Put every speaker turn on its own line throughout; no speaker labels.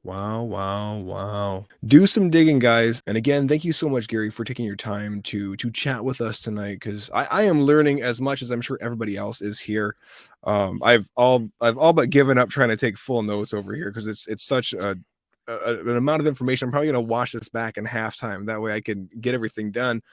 Wow, wow, wow. Do some digging, guys. And again, thank you so much, Gary, for taking your time to chat with us tonight because I am learning as much as I'm sure everybody else is here. I've all but given up trying to take full notes over here because it's such an amount of information. I'm probably gonna watch this back in halftime. That way I can get everything done.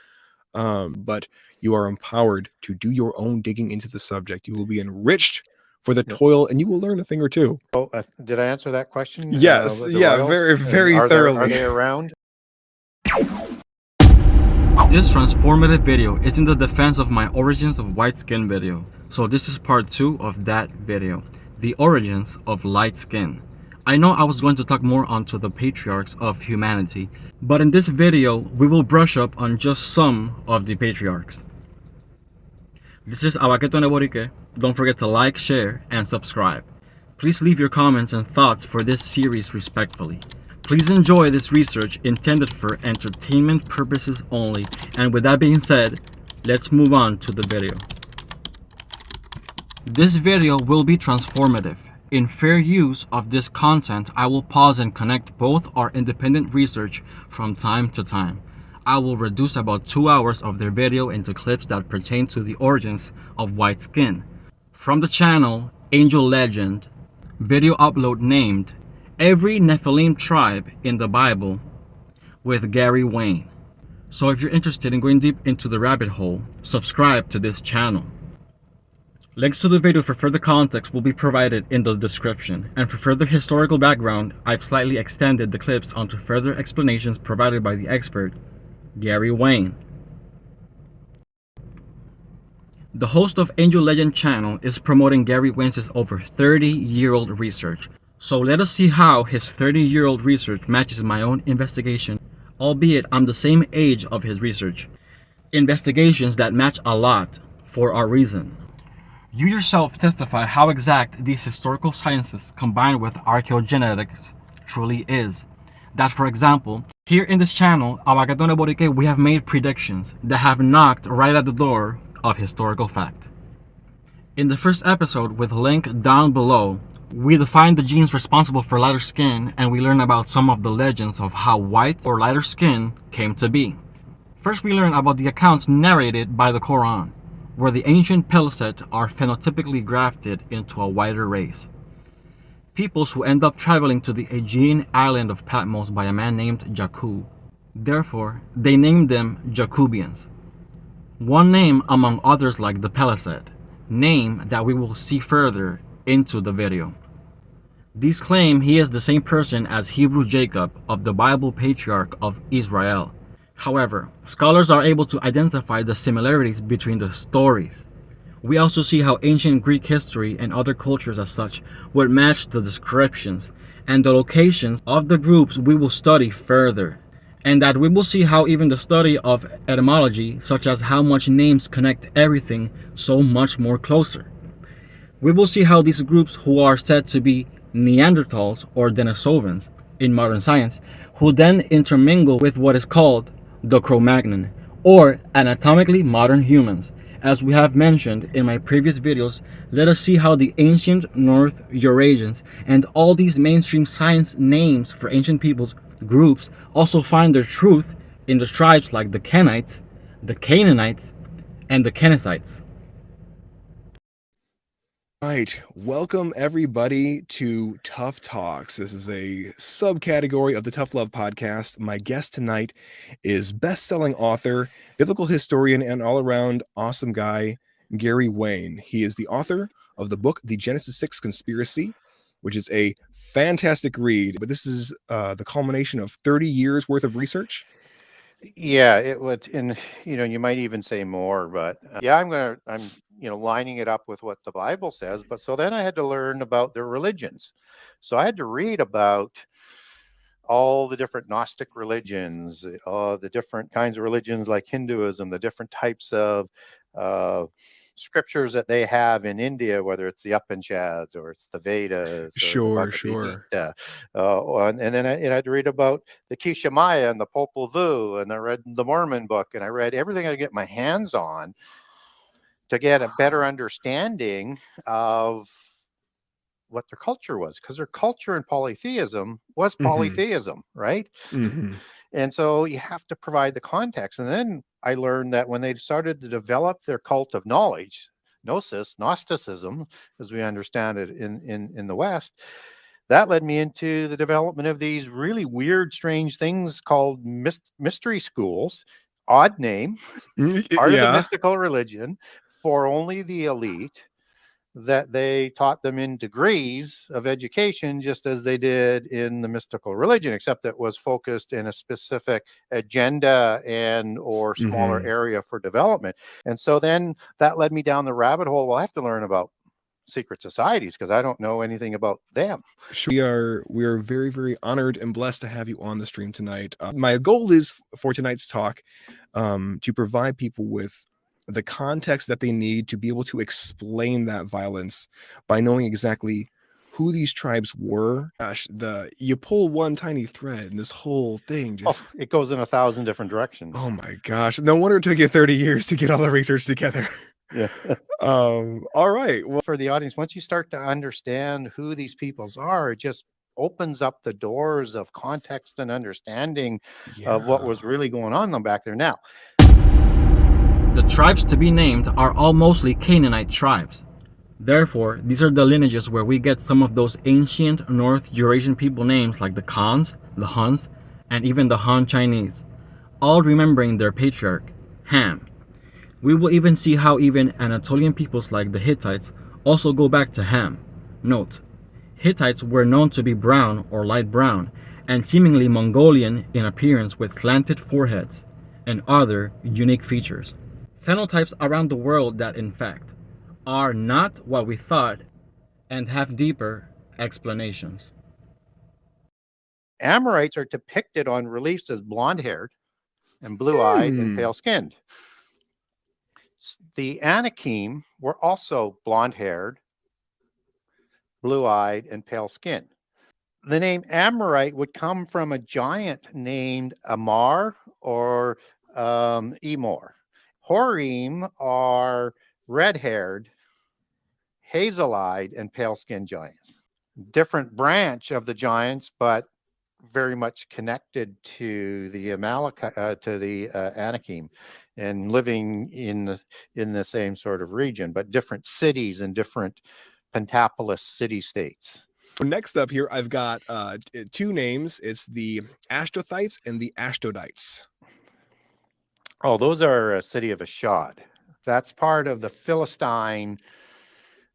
But you are empowered to do your own digging into the subject. You will be enriched for the
Yep.
toil, and you will learn a thing or two.
Oh, did I answer that question?
Yes,
The
yeah,
royals,
very,
and
very
are
thoroughly.
they around?
This transformative video is in the defense of my Origins of White Skin video. So this is part 2 of that video, the origins of light skin. I know I was going to talk more onto the patriarchs of humanity, but in this video we will brush up on just some of the patriarchs. This is Abaqueto Neborique. Don't forget to like, share, and subscribe. Please leave your comments and thoughts for this series respectfully. Please enjoy this research intended for entertainment purposes only. And with that being said, let's move on to the video. This video will be transformative. In fair use of this content, I will pause and connect both our independent research from time to time. I will reduce about 2 hours of their video into clips that pertain to the origins of white skin. From the channel Angelegend, video upload named Every Nephilim Tribe in the Bible with Gary Wayne. So if you're interested in going deep into the rabbit hole, subscribe to this channel. Links to the video for further context will be provided in the description, and for further historical background, I've slightly extended the clips onto further explanations provided by the expert, Gary Wayne. The host of Angelegend channel is promoting Gary Wayne's over 30-year-old research. So let us see how his 30-year-old research matches my own investigation, albeit I'm the same age of his research. Investigations that match a lot for our reason. You yourself testify how exact these historical sciences combined with archaeogenetics truly is. That, for example, here in this channel, Abaqueto Neborique, we have made predictions that have knocked right at the door of historical fact. In the first episode, with link down below, we define the genes responsible for lighter skin, and we learn about some of the legends of how white or lighter skin came to be. First, we learn about the accounts narrated by the Quran, where the ancient Peleset are phenotypically grafted into a whiter race. Peoples who end up traveling to the Aegean island of Patmos by a man named Jakub. Therefore, they named them Jacobians. One name among others like the Peleset, name that we will see further into the video. These claim he is the same person as Hebrew Jacob of the Bible patriarch of Israel. However, scholars are able to identify the similarities between the stories. We also see how ancient Greek history and other cultures as such would match the descriptions and the locations of the groups we will study further. And that we will see how even the study of etymology, such as how much names connect everything so much more closer. We will see how these groups who are said to be Neanderthals or Denisovans in modern science, who then intermingle with what is called the Cro-Magnon, or anatomically modern humans. As we have mentioned in my previous videos, let us see how the ancient North Eurasians and all these mainstream science names for ancient peoples groups also find their truth in the tribes like the Kenites, the Canaanites, and the Kenizzites.
Right. Welcome everybody to Tough Talks. This is a subcategory of the Tough Love podcast. My guest tonight is best-selling author, biblical historian, and all-around awesome guy, Gary Wayne. He is the author of the book, The Genesis 6 Conspiracy, which is a fantastic read, but this is the culmination of 30 years worth of research.
Yeah, it would, and you might even say more, but yeah, I'm lining it up with what the Bible says. But so then I had to learn about their religions. So I had to read about all the different Gnostic religions, the different kinds of religions like Hinduism, the different types of scriptures that they have in India, whether it's the Upanishads or it's the Vedas or the
Sure,
Bhagavad
sure.
Gita. And then I had to read about the Kisha Maya and the Popol Vuh, and I read the Mormon book, and I read everything I could get my hands on to get a better understanding of what their culture was, because their culture in polytheism was
Mhm.
polytheism, right?
Mhm.
And so you have to provide the context. And then I learned that when they started to develop their cult of knowledge, Gnosticism, as we understand it in the West, that led me into the development of these really weird, strange things called mystery schools. Odd name, part of the
Yeah.
mystical religion for only the elite, that they taught them in degrees of education, just as they did in the mystical religion, except that was focused in a specific agenda and or smaller
Mhm.
area for development. And so then that led me down the rabbit hole. Well, I have to learn about secret societies because I don't know anything about them.
We are very, very honored and blessed to have you on the stream tonight. My goal is for tonight's talk to provide people with the context that they need to be able to explain that violence by knowing exactly who these tribes were. Gosh, you pull one tiny thread and this whole thing
Oh,
just,
it goes in 1,000 different directions.
oh my gosh. No wonder it took you 30 years to get all the research together.
Yeah.
All right. Well,
For the audience, once you start to understand who these peoples are, it just opens up the doors of context and understanding of what was
yeah.
really going on back there. Now,
The tribes to be named are all mostly Canaanite tribes. Therefore, these are the lineages where we get some of those ancient North Eurasian people names like the Khans, the Huns, and even the Han Chinese, all remembering their patriarch, Ham. We will even see how even Anatolian peoples like the Hittites also go back to Ham. Note, Hittites were known to be brown or light brown, and seemingly Mongolian in appearance with slanted foreheads and other unique features. Phenotypes around the world that, in fact, are not what we thought and have deeper explanations.
Amorites are depicted on reliefs as blonde-haired and blue-eyed and pale-skinned. The Anakim were also blonde-haired, blue-eyed, and pale-skinned. The name Amorite would come from a giant named Amar or Emor. Horim are red-haired, hazel-eyed, and pale-skinned giants. Different branch of the giants, but very much connected to the Anakim, and living in the same sort of region, but different cities and different pentapolis city-states.
Next up here, I've got two names. It's the Ashtothites and the Ashdodites.
Oh, those are a city of Ashdod. That's part of the Philistine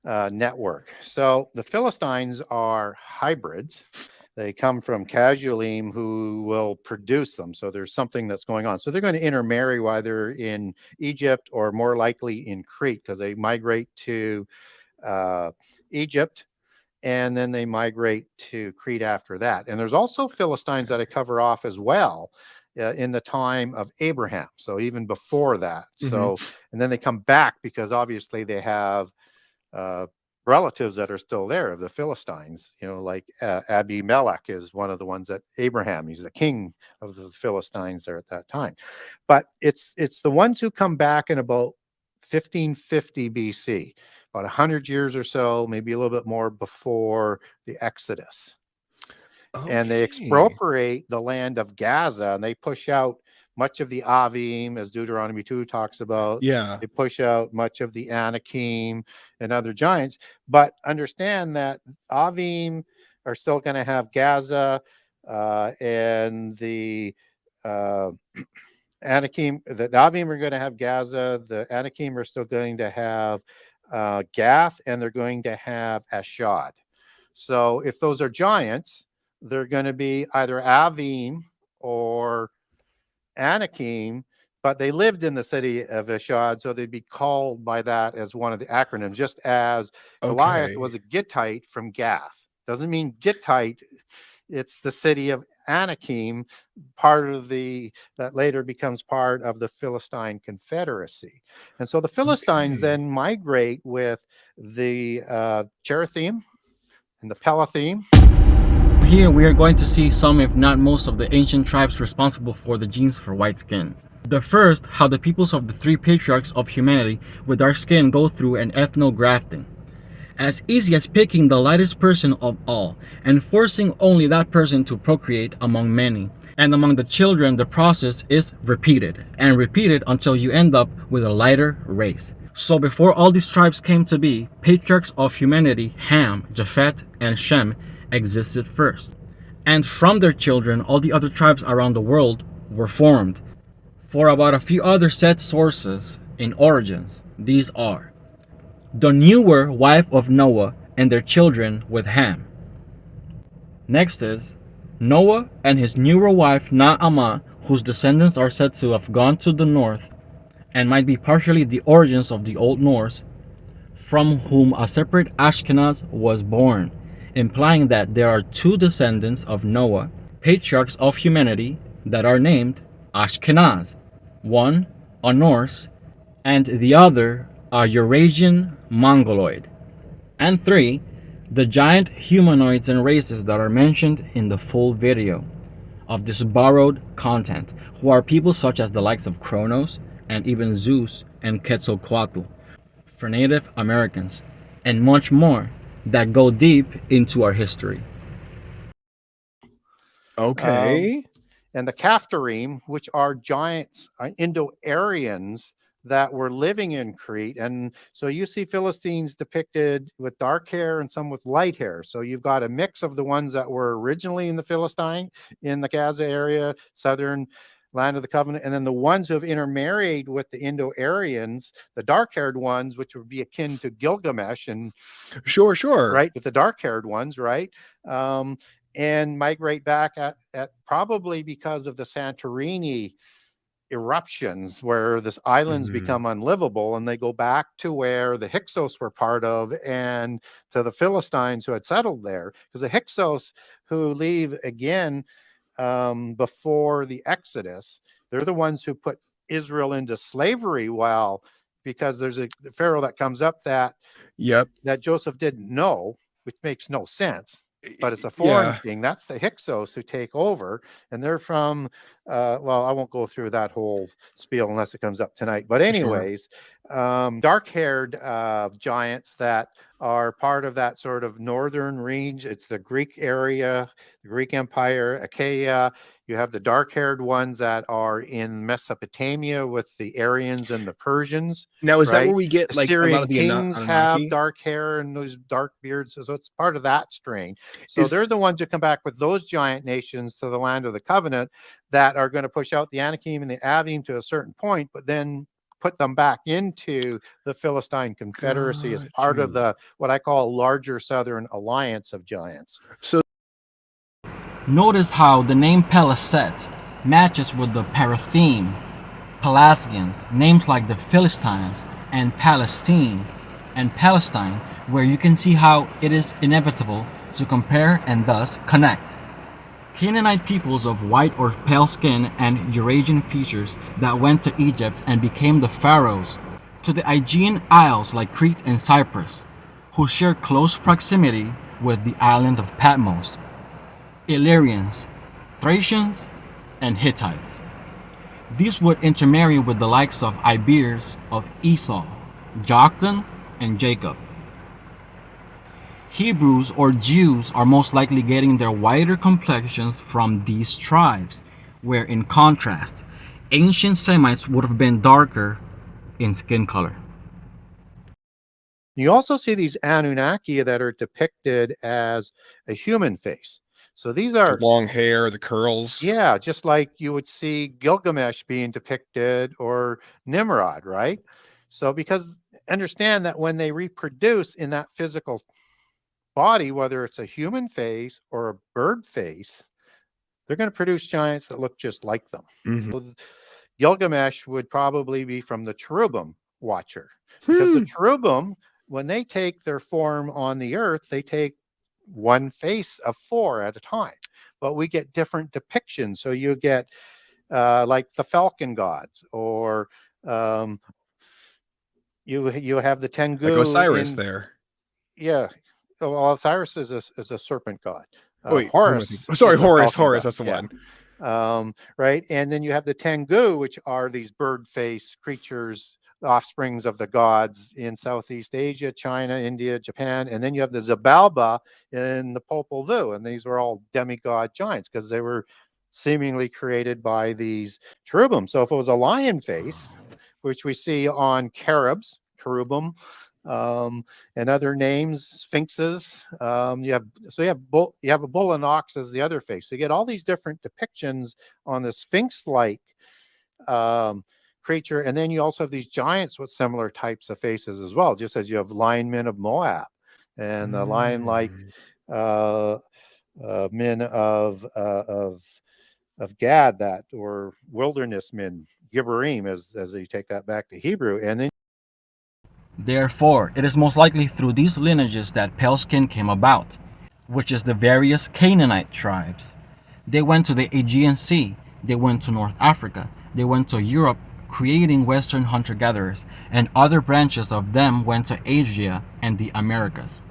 network. So the Philistines are hybrids. They come from Casualim, who will produce them. So there's something that's going on. So they're going to intermarry while they're in Egypt, or more likely in Crete, because they migrate to Egypt, and then they migrate to Crete after that. And there's also Philistines that I cover off as well in the time of Abraham. So even before that. So, and then they come back because obviously they have relatives that are still there of the Philistines, like Abimelech is one of the ones that Abraham, he's the king of the Philistines there at that time. But it's the ones who come back in about 1550 BC, about 100 years or so, maybe a little bit more before the Exodus. Okay. And they expropriate the land of Gaza, and they push out much of the Avim, as Deuteronomy 2 talks about.
Yeah.
They push out much of the Anakim and other giants. But understand that Avim are still going to have Gaza, and the Anakim, the Avim are going to have Gaza. The Anakim are still going to have Gath, and they're going to have Ashdod. So if those are giants, they're going to be either Avim or Anakim, but they lived in the city of Ashdod, so they'd be called by that as one of the acronyms, just as Goliath was a Gittite from Gath. Doesn't mean Gittite, it's the city of Anakim, part of that later becomes part of the Philistine Confederacy. And so the Philistines then migrate with the Cherethim and the Pelathim.
Here we are going to see some, if not most, of the ancient tribes responsible for the genes for white skin. The first, how the peoples of the three patriarchs of humanity with dark skin go through an ethnografting. as easy as picking the lightest person of all and forcing only that person to procreate among many. And among the children, the process is repeated and repeated until you end up with a lighter race. So before all these tribes came to be, patriarchs of humanity, Ham, Japhet, and Shem, existed first. And from their children, all the other tribes around the world were formed. For about a few other set sources in origins, these are the newer wife of Noah and their children with Ham. Next is Noah and his newer wife Naamah, whose descendants are said to have gone to the north and might be partially the origins of the Old Norse, from whom a separate Ashkenaz was born, implying that there are two descendants of Noah, patriarchs of humanity, that are named Ashkenaz, one a Norse and the other a Eurasian Mongoloid. And 3, the giant humanoids and races that are mentioned in the full video of this borrowed content, who are people such as the likes of Kronos and even Zeus and Quetzalcoatl for Native Americans, and much more that go deep into our history.
Okay.
And the Caphtorim, which are giants, Indo-Aryans that were living in Crete. And so you see Philistines depicted with dark hair and some with light hair. So you've got a mix of the ones that were originally in the Philistine, in the Gaza area, southern land of the covenant, and then the ones who have intermarried with the Indo-Aryans, the dark-haired ones, which would be akin to Gilgamesh, and
Sure.
right, with the dark-haired ones, right? And migrate back at probably because of the Santorini eruptions, where this islands become unlivable, and they go back to where the Hyksos were part of, and to the Philistines who had settled there, because the Hyksos who leave again before the Exodus, they're the ones who put Israel into slavery, because there's a pharaoh that comes up that Joseph didn't know, which makes no sense, but it's a foreign thing. That's the Hyksos who take over, and they're from well, I won't go through that whole spiel unless it comes up tonight, but anyways, dark-haired giants that are part of that sort of northern range. It's the Greek area, the Greek Empire, Achaia. You have the dark-haired ones that are in Mesopotamia with the Aryans and the Persians.
Now, is that where
right?
we get like a lot
Assyrian
of the
kings have
Anunnaki?
dark hair and those dark beards, so it's part of that strain. So
Is-
they're the ones who come back with those giant nations to the land of the covenant that are going to push out the Anakim and the Avim to a certain point, but then put them back into the Philistine Confederacy as part of the what I call larger Southern Alliance of giants.
So
Notice how the name Peleset matches with the Parathim, Pelasgians, names like the Philistines and Palestine and Palestine, where you can see how it is inevitable to compare and thus connect. Canaanite peoples of white or pale skin and Eurasian features that went to Egypt and became the pharaohs, to the Aegean Isles like Crete and Cyprus, who share close proximity with the island of Patmos, Illyrians, Thracians, and Hittites. These would intermarry with the likes of Ibers, of Esau, Joktan, and Jacob. Hebrews or Jews are most likely getting their whiter complexions from these tribes, where in contrast, ancient Semites would have been darker in skin color.
You also see these Anunnaki that are depicted as a human face. So these are
the long hair, the curls.
Yeah, just like you would see Gilgamesh being depicted or Nimrod, right? So because understand that when they reproduce in that physical body, whether it's a human face or a bird face, they're going to produce giants that look just like them. So Gilgamesh would probably be from the cherubim watcher, because the cherubim, when they take their form on the earth, they take one face of 4 at a time, but we get different depictions. So you get like the falcon gods, or you have the Tengu,
like Osiris there.
Yeah. Well, Osiris is a serpent god.
Wait,
Horus.
Horus, that's the one.
Right. And then you have the Tengu, which are these bird face creatures offsprings of the gods in Southeast Asia, China, India, Japan, and then you have the Xibalba in the Popol Vuh, and these were all demigod giants because they were seemingly created by these cherubim. So if it was a lion face, which we see on caribs, cherubim, and other names, sphinxes. You have a bull and ox as the other face. So you get all these different depictions on the sphinx-like creature, and then you also have these giants with similar types of faces as well. Just as you have lion men of Moab, and the lion-like men of Gad, that or wilderness men, Gibborim, as you take that back to Hebrew, and then.
Therefore, it is most likely through these lineages that pale skin came about, which is the various Canaanite tribes. They went to the Aegean Sea, they went to North Africa, they went to Europe, creating Western hunter-gatherers, and other branches of them went to Asia and the Americas.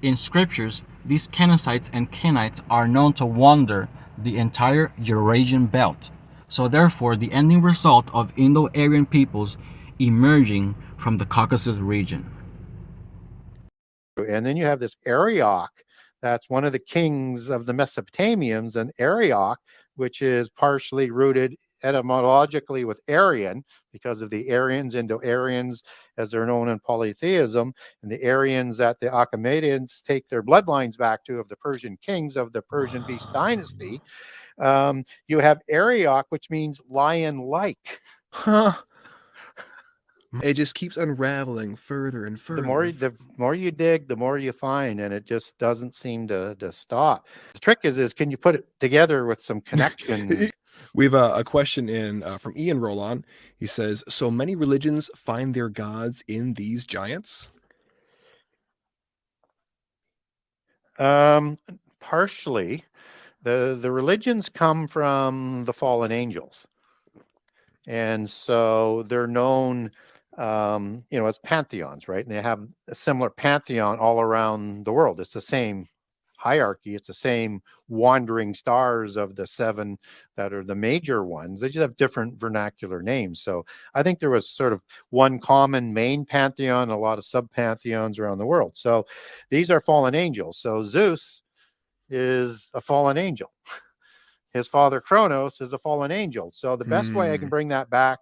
In scriptures, these Canaanites and Canaanites are known to wander the entire Eurasian belt. So therefore, the ending result of Indo-Aryan peoples emerging from the Caucasus region.
And then you have this Arioch, that's one of the kings of the Mesopotamians, and Arioch, which is partially rooted etymologically with Aryan, because of the Aryans, Indo-Aryans, as they're known in polytheism, and the Aryans that the Achaemenids take their bloodlines back to, of the Persian kings of the Persian beast dynasty. You have Arioch, which means lion-like.
Huh. It just keeps unraveling further and further.
The more you dig, the more you find, and it just doesn't seem to stop. The trick is can you put it together with some connection?
We have a question in from Ian Rolón. He says, so many religions find their gods in these giants?
Partially. The religions come from the fallen angels. And so they're known, as pantheons, right? And they have a similar pantheon all around the world. It's the same hierarchy. It's the same wandering stars of the seven that are the major ones. They just have different vernacular names. So I think there was sort of one common main pantheon, a lot of sub-pantheons around the world. So these are fallen angels. So Zeus is a fallen angel. His father Kronos is a fallen angel. So the best way I can bring that back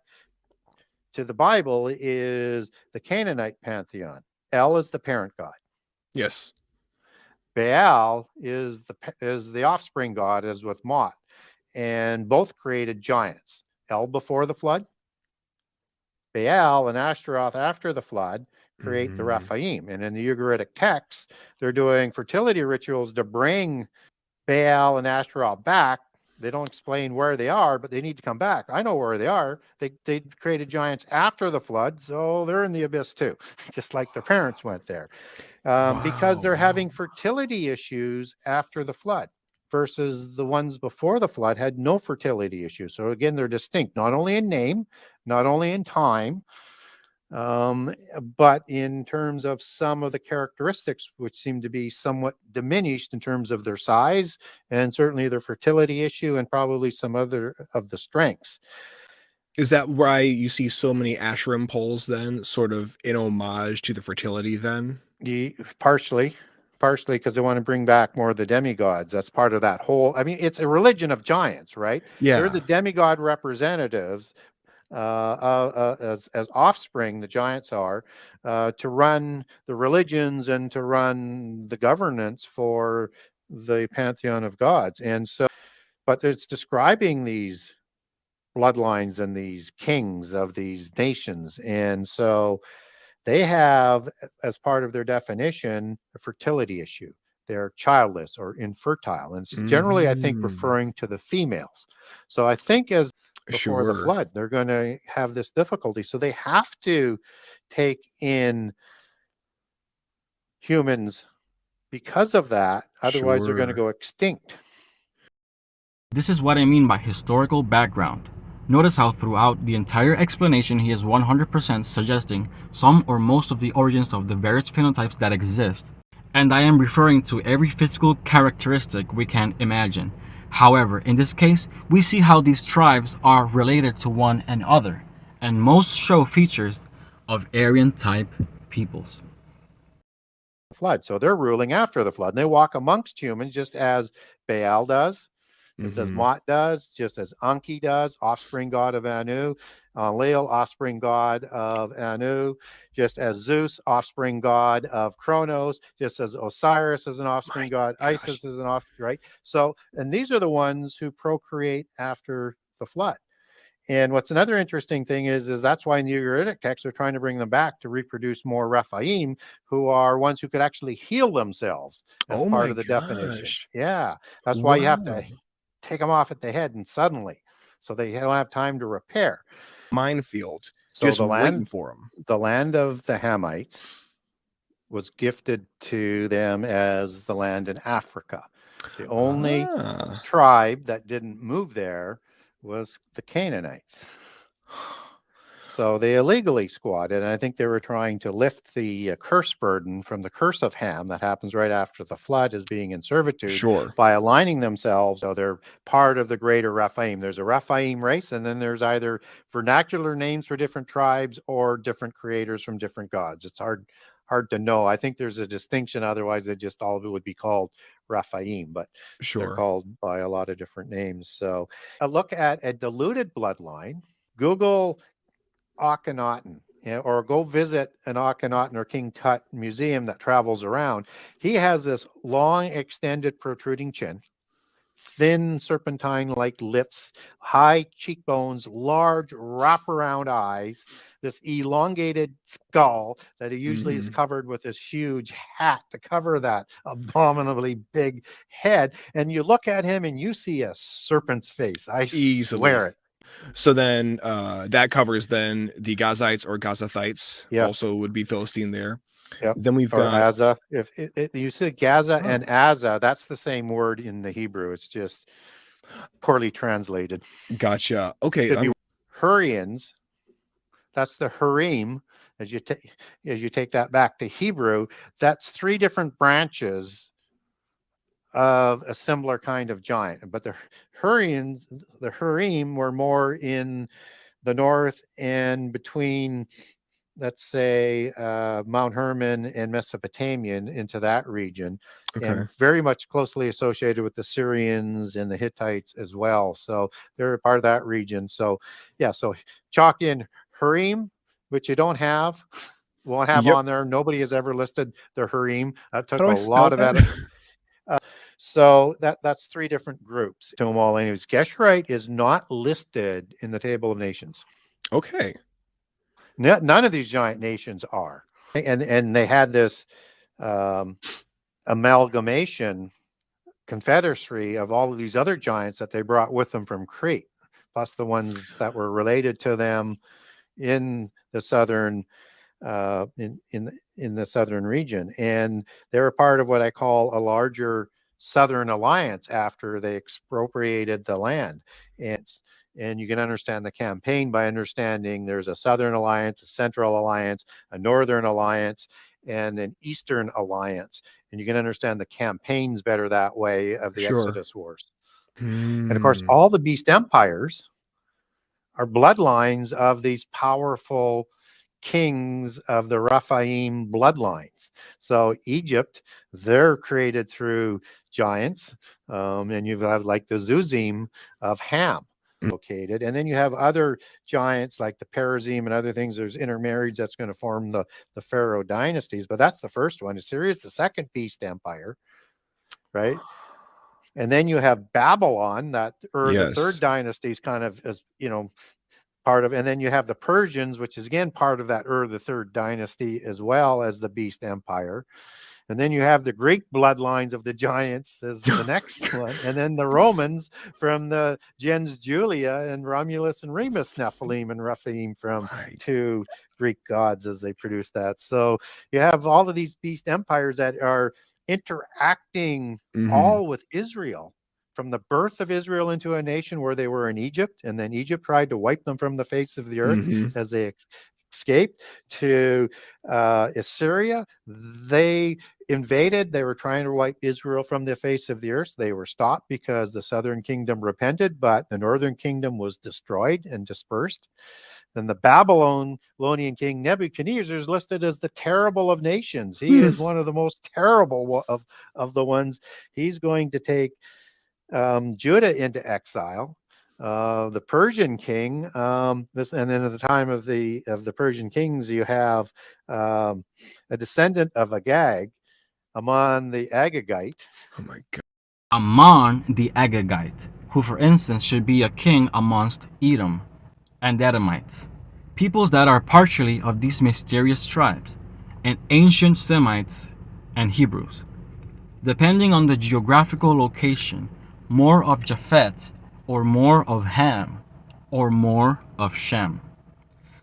to the Bible is the Canaanite pantheon. El is the parent god.
Yes.
Baal is the offspring god, as with Mot, and both created giants. El before the flood, Baal and Ashtaroth after the flood create the Rephaim. And in the Ugaritic texts, they're doing fertility rituals to bring Baal and Ashtaroth back. They don't explain where they are, but they need to come back. I know where they are. They created giants after the flood, so they're in the abyss too, just like their parents went there. Because they're having fertility issues after the flood versus the ones before the flood had no fertility issues. So again, they're distinct, not only in name, not only in time, but in terms of some of the characteristics, which seem to be somewhat diminished in terms of their size and certainly their fertility issue and probably some other of the strengths.
Is that why you see so many Asherim poles then, sort of in homage to the fertility then?
Partially because they want to bring back more of the demigods. That's part of that whole, I mean, it's a religion of giants, right?
Yeah.
They're the demigod representatives as offspring, the giants are, to run the religions and to run the governance for the pantheon of gods. And so, but it's describing these bloodlines and these kings of these nations. And so they have, as part of their definition, a fertility issue. They're childless or infertile. And it's generally, I think, referring to the females. So I think as before the flood, they're going to have this difficulty. So they have to take in humans because of that. Otherwise, they're going to go extinct.
This is what I mean by historical background. Notice how throughout the entire explanation he is 100% suggesting some or most of the origins of the various phenotypes that exist. And I am referring to every physical characteristic we can imagine. However, in this case, we see how these tribes are related to one another, and most show features of Aryan type peoples.
Flood. So they're ruling after the flood. And they walk amongst humans just as Baal does, just as Mot does, just as Anki does, offspring god of Anu, Leal, offspring god of Anu, just as Zeus, offspring god of Kronos, just as Osiris is an offspring god, Isis is an offspring, right? So, and these are the ones who procreate after the flood. And what's another interesting thing is that's why in the Ugaritic texts they're trying to bring them back to reproduce more Rephaim, who are ones who could actually heal themselves as part of the definition. Yeah, that's why you have to take them off at the head and suddenly, so they don't have time to repair.
Minefield,
so
just
the land,
waiting for them.
The land of the Hamites was gifted to them as the land in Africa. The only tribe that didn't move there was the Canaanites. So they illegally squatted, and I think they were trying to lift the curse burden from the curse of Ham that happens right after the flood as being in servitude by aligning themselves. So they're part of the greater Rephaim. There's a Rephaim race, and then there's either vernacular names for different tribes or different creators from different gods. It's hard to know. I think there's a distinction. Otherwise, they just all would be called Rephaim, but they're called by a lot of different names. So a look at a diluted bloodline. Google Akhenaten, or go visit an Akhenaten or King Tut museum that travels around. He has this long, extended, protruding chin, thin serpentine-like lips, high cheekbones, large wraparound eyes, this elongated skull that he usually is covered with this huge hat to cover that abominably big head. And you look at him and you see a serpent's face. I swear it.
So then that covers then the Gazites or Gazathites also would be Philistine there.
Yep.
Then we've got
Azza. If you see Gaza and Azza, that's the same word in the Hebrew. It's just poorly translated.
Gotcha. Okay.
Hurrians, that's the Hurim. As you take that back to Hebrew, that's three different branches of a similar kind of giant. But the Hurim were more in the north and between, let's say, Mount Hermon and Mesopotamian into that region, and very much closely associated with the Syrians and the Hittites as well. So they're a part of that region. So yeah, so chalk in Hurim, which you don't have, won't have on there. Nobody has ever listed the Hurim. That took a lot of that. So that's three different groups. To them all, anyways. Gesherite is not listed in the Table of Nations.
Okay.
None of these giant nations are, and they had this amalgamation confederacy of all of these other giants that they brought with them from Crete, plus the ones that were related to them in the southern in the southern region, and they're a part of what I call a larger Southern Alliance after they expropriated the land. And you can understand the campaign by understanding there's a Southern Alliance, a Central Alliance, a Northern Alliance, and an Eastern Alliance. And you can understand the campaigns better that way of the Exodus Wars. And of course, all the beast empires are bloodlines of these powerful kings of the Rephaim bloodlines. So Egypt, they're created through giants, and you have like the Zuzim of Ham located, and then you have other giants like the Perazim and other things. There's intermarriage that's going to form the Pharaoh dynasties, but that's the first one. Assyria's the second beast empire, right? And then you have Babylon, that the third dynasty is kind of, as part of, and then you have the Persians, which is again part of that the third dynasty, as well as the beast empire. And then you have the Greek bloodlines of the giants as the next one, and then the Romans from the gens Julia and Romulus and Remus, Nephilim and Rephaim from two Greek gods as they produce that. So you have all of these beast empires that are interacting all with Israel, from the birth of Israel into a nation where they were in Egypt, and then Egypt tried to wipe them from the face of the earth as they escaped to Assyria. They invaded. They were trying to wipe Israel from the face of the earth. They were stopped because the southern kingdom repented, but the northern kingdom was destroyed and dispersed. Then the Babylonian king Nebuchadnezzar is listed as the terrible of nations. He is one of the most terrible of the ones. He's going to take Judah into exile. The Persian king, and then at the time of the Persian kings, you have a descendant of Agag, Ammon the Agagite.
Oh my God.
Ammon the Agagite, who for instance should be a king amongst Edom and Edomites, peoples that are partially of these mysterious tribes, and ancient Semites and Hebrews. Depending on the geographical location, more of Japhet, or more of Ham, or more of Shem.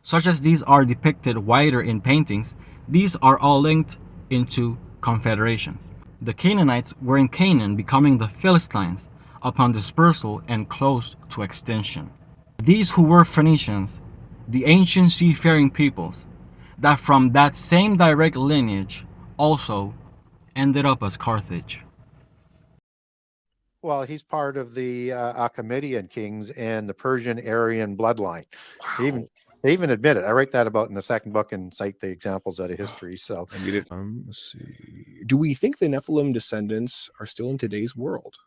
Such as these are depicted wider in paintings, these are all linked into confederations. The Canaanites were in Canaan, becoming the Philistines upon dispersal and close to extinction. These who were Phoenicians, the ancient seafaring peoples, that from that same direct lineage also ended up as Carthage.
Well, he's part of the Achaemenian kings and the Persian Aryan bloodline.
Wow.
They even admit it. I write that about in the second book and cite the examples out of history. So
I read it. Let's see. Do we think the Nephilim descendants are still in today's world?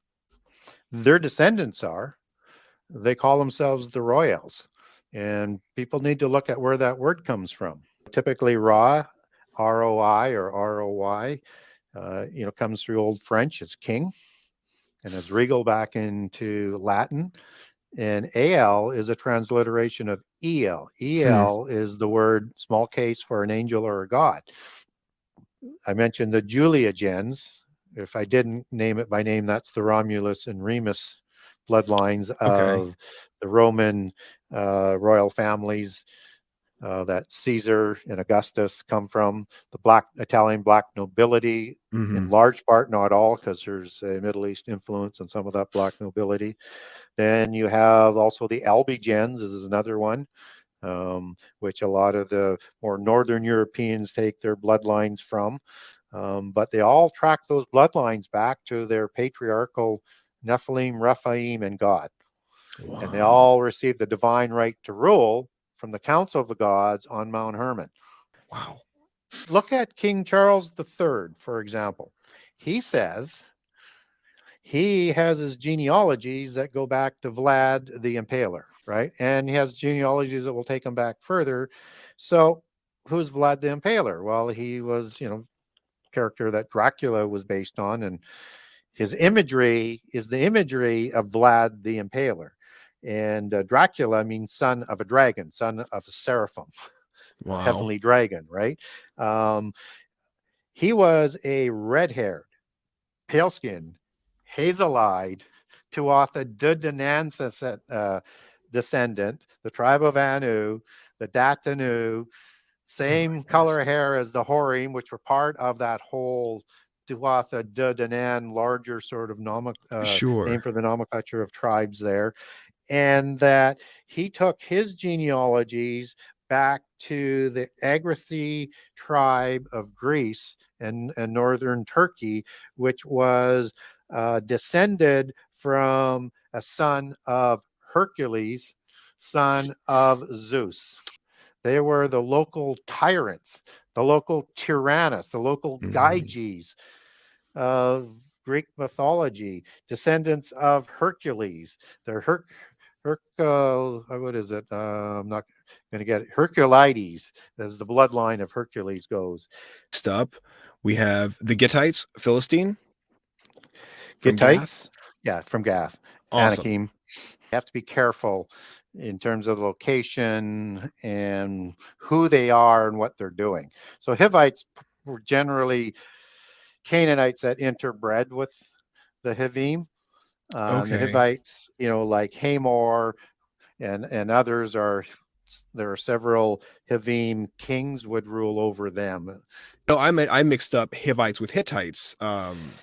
their descendants are. They call themselves the Royals. And people need to look at where that word comes from. Typically, Ra, R-O-I or R-O-Y, comes through Old French as king, and as regal back into Latin. And AL is a transliteration of EL. EL is the word small case for an angel or a god. I mentioned the Angelegends. If I didn't name it by name, that's the Romulus and Remus bloodlines of the Roman royal families that Caesar and Augustus come from. The Italian black nobility, in large part, not all, because there's a Middle East influence on some of that black nobility. Then you have also the Albigens, this is another one, which a lot of the more northern Europeans take their bloodlines from. But they all track those bloodlines back to their patriarchal Nephilim, Rephaim, and God. Wow. And they all received the divine right to rule from the Council of the Gods on Mount Hermon.
Wow.
Look at King Charles III, for example. He says he has his genealogies that go back to Vlad the Impaler, right? And he has genealogies that will take him back further. So who's Vlad the Impaler? Well, he was, character that Dracula was based on, and his imagery is the imagery of Vlad the Impaler. And Dracula means son of a dragon, son of a seraphim, heavenly dragon, right? He was a red-haired, pale-skinned, hazel-eyed, Tuatha De Danann descendant, the tribe of Anu, the Datanu, same color hair as the Horim, which were part of that whole Tuatha De Danann, larger sort of name for the nomenclature of tribes there. And that he took his genealogies back to the Agrathi tribe of Greece and northern Turkey, which was descended from a son of Hercules, son of Zeus. They were the local tyrants, the local Tyrannus, the local Gyges of Greek mythology, descendants of Hercules. They're what is it? I'm not going to get it. Herculides, as the bloodline of Hercules goes.
Next up, we have the Gittites, Philistine.
Gittites, from Gath.
Awesome.
Anakim. You have to be careful in terms of location and who they are and what they're doing. So Hivites were generally Canaanites that interbred with the Hivim. The Hivites, like Hamor and others there are several Hivim kings would rule over them.
No, I mixed up Hivites with Hittites.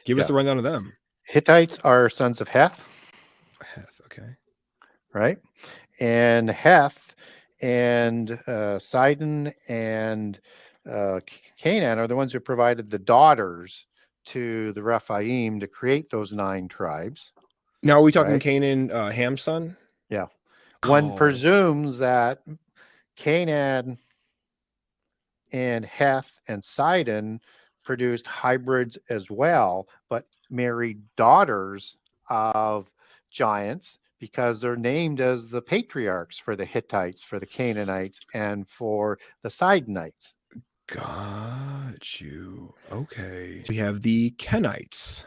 Give us a rundown of them.
Hittites are sons of Heth.
Heth, okay.
Right? And Heth and Sidon and Canaan are the ones who provided the daughters to the Rephaim to create those 9 tribes.
Now, are we talking
Right.
Canaan, Ham's son?
Yeah. One
Oh.
presumes that Canaan and Heth and Sidon produced hybrids as well, but married daughters of giants because they're named as the patriarchs for the Hittites, for the Canaanites, and for the Sidonites.
Got you. Okay. We have the Kenites.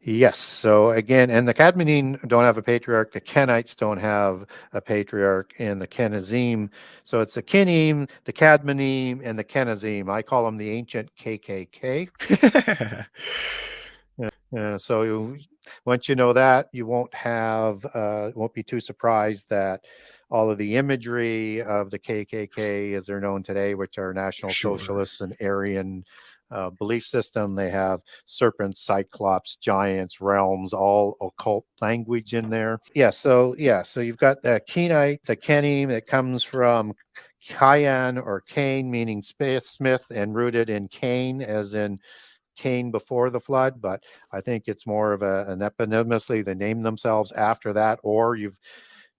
Yes. So again, and the Cadmonine don't have a patriarch. The Kenites don't have a patriarch, and the Kenazim. So it's the Kenim, the Cadmonim, and the Kenazim. I call them the ancient KKK. So once you know that, you won't be too surprised that all of the imagery of the KKK, as they're known today, which are National
Sure.
Socialists and Aryan belief system, they have serpents, cyclops, giants, realms, all occult language in there. So you've got the Kenite, the Kenim, that comes from Kayan or Cain, meaning smith, and rooted in Cain, as in Cain before the flood, but I think it's more of an eponymously. They name themselves after that, or you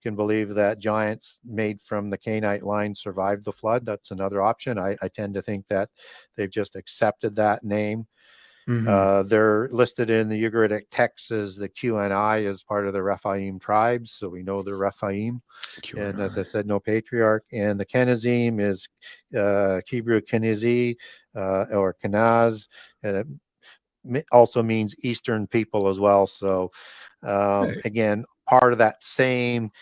can believe that giants made from the Cainite line survived the flood. That's another option. I tend to think that they've just accepted that name. They're listed in the Ugaritic texts as the QNI as part of the Rephaim tribes, so we know they're Rephaim. And as I said, no patriarch. And the Kenazim is Hebrew Kenazi or Kenaz, and it also means Eastern people as well. So again, part of that same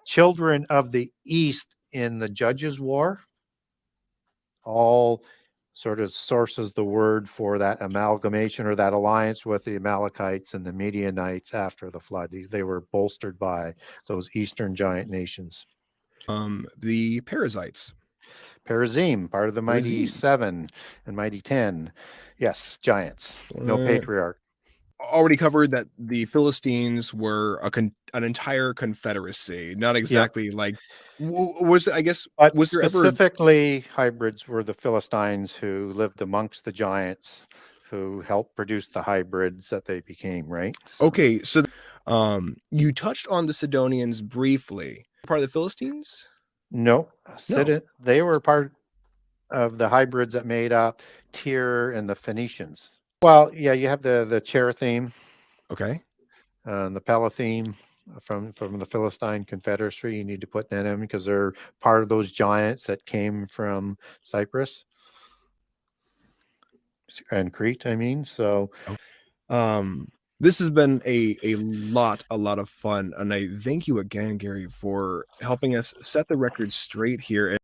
children of the East in the Judges' War, all sort of sources the word for that amalgamation or that alliance with the Amalekites and the Midianites after the flood. They were bolstered by those Eastern giant nations.
The Perizzites.
Perazim, part of the Mighty Seven and Mighty 10. Yes, giants. No patriarch.
Already covered that the Philistines were an entire confederacy, not exactly like was there
specifically hybrids were the Philistines who lived amongst the giants who helped produce the hybrids that they became, right?
Okay, so you touched on the Sidonians briefly. Part of the Philistines?
No. They were part of the hybrids that made up Tyre and the Phoenicians. Well, yeah, you have the Cherathim.
Okay.
And the Palathim from the Philistine Confederacy. You need to put that in because they're part of those giants that came from Cyprus and Crete, I mean. So
this has been a lot of fun, and I thank you again, Gary, for helping us set the record straight here.